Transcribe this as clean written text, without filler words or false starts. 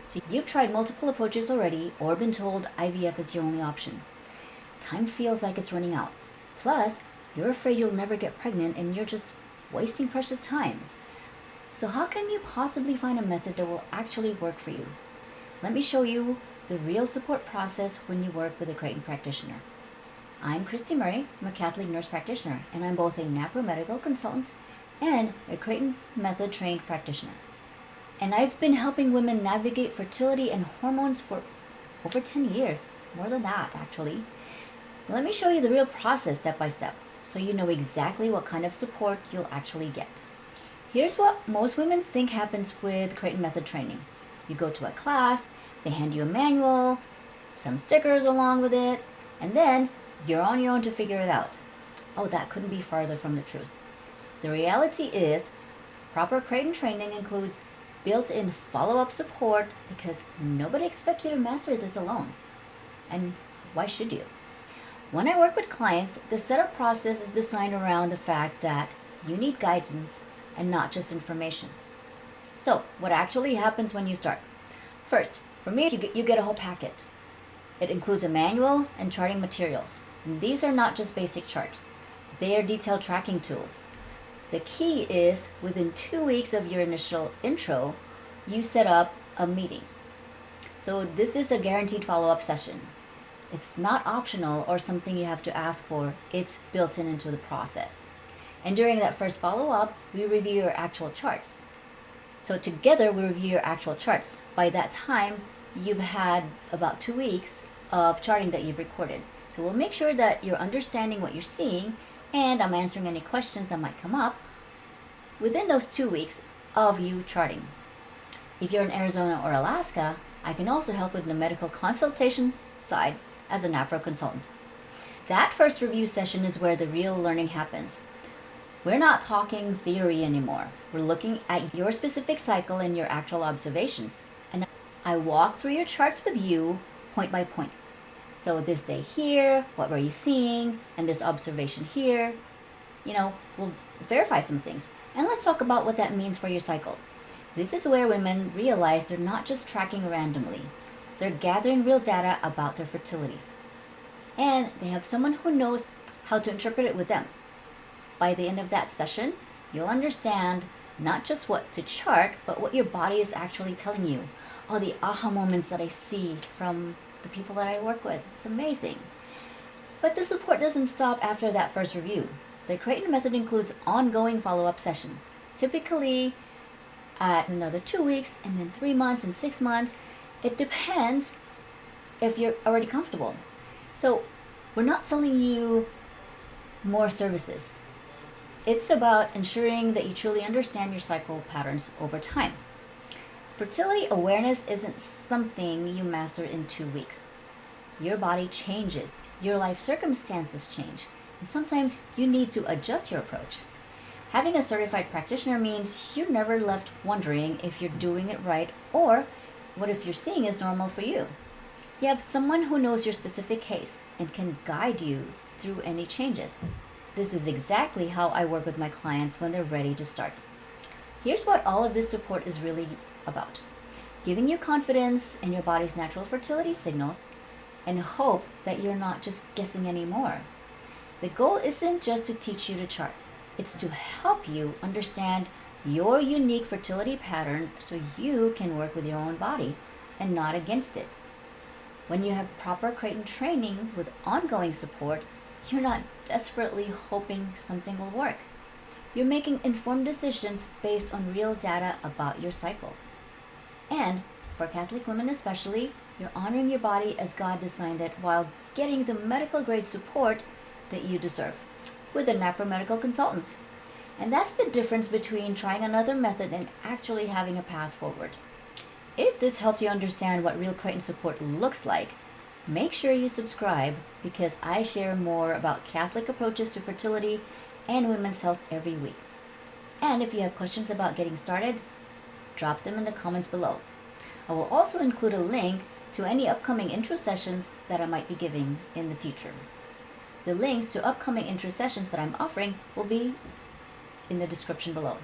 So you've tried multiple approaches already or been told IVF is your only option. Time feels like it's running out. Plus, you're afraid you'll never get pregnant and you're just wasting precious time. So how can you possibly find a method that will actually work for you? Let me show you the real support process when you work with a Creighton practitioner. I'm Christy Murray. I'm a Catholic nurse practitioner, and I'm both a NaPro medical consultant and a Creighton Method trained practitioner. And I've been helping women navigate fertility and hormones for over 10 years, more than that actually. Let me show you the real process step by step, so you know exactly what kind of support you'll actually get. Here's what most women think happens with Creighton Method training. You go to a class, they hand you a manual, some stickers along with it, and then you're on your own to figure it out. Oh, that couldn't be farther from the truth. The reality is, proper Creighton training includes built-in follow-up support because nobody expects you to master this alone. And why should you? When I work with clients, the setup process is designed around the fact that you need guidance and not just information. So, what actually happens when you start? First, for me, you get a whole packet. It includes a manual and charting materials. And these are not just basic charts. They are detailed tracking tools. The key is, within 2 weeks of your initial intro, you set up a meeting. So this is a guaranteed follow-up session. It's not optional or something you have to ask for. It's built into the process. And during that first follow-up, we review your actual charts. So together we review your actual charts. By that time, you've had about 2 weeks of charting that you've recorded. So we'll make sure that you're understanding what you're seeing, and I'm answering any questions that might come up within those 2 weeks of you charting. If you're in Arizona or Alaska, I can also help with the medical consultation side as a NaPro consultant. That first review session is where the real learning happens. We're not talking theory anymore. We're looking at your specific cycle and your actual observations. And I walk through your charts with you point by point. So this day here, what were you seeing? And this observation here, we'll verify some things. And let's talk about what that means for your cycle. This is where women realize they're not just tracking randomly. They're gathering real data about their fertility. And they have someone who knows how to interpret it with them. By the end of that session, you'll understand not just what to chart, but what your body is actually telling you. All the aha moments that I see from the people that I work with. It's amazing. But the support doesn't stop after that first review. The Creighton Method includes ongoing follow-up sessions, typically at another 2 weeks, and then 3 months and 6 months. It depends if you're already comfortable. So we're not selling you more services. It's about ensuring that you truly understand your cycle patterns over time. Fertility awareness isn't something you master in 2 weeks. Your body changes, your life circumstances change, and sometimes you need to adjust your approach. Having a certified practitioner means you're never left wondering if you're doing it right or what if you're seeing is normal for you. You have someone who knows your specific case and can guide you through any changes. This is exactly how I work with my clients when they're ready to start. Here's what all of this support is really about: giving you confidence in your body's natural fertility signals and hope that you're not just guessing anymore. The goal isn't just to teach you to chart. It's to help you understand your unique fertility pattern so you can work with your own body and not against it. When you have proper Creighton training with ongoing support, you're not desperately hoping something will work. You're making informed decisions based on real data about your cycle. And for Catholic women especially, you're honoring your body as God designed it while getting the medical grade support that you deserve with a NaPro medical consultant. And that's the difference between trying another method and actually having a path forward. If this helped you understand what real Creighton support looks like, make sure you subscribe because I share more about Catholic approaches to fertility and women's health every week. And if you have questions about getting started, drop them in the comments below. I will also include a link to any upcoming intro sessions that I might be giving in the future. The links to upcoming intro sessions that I'm offering will be in the description below.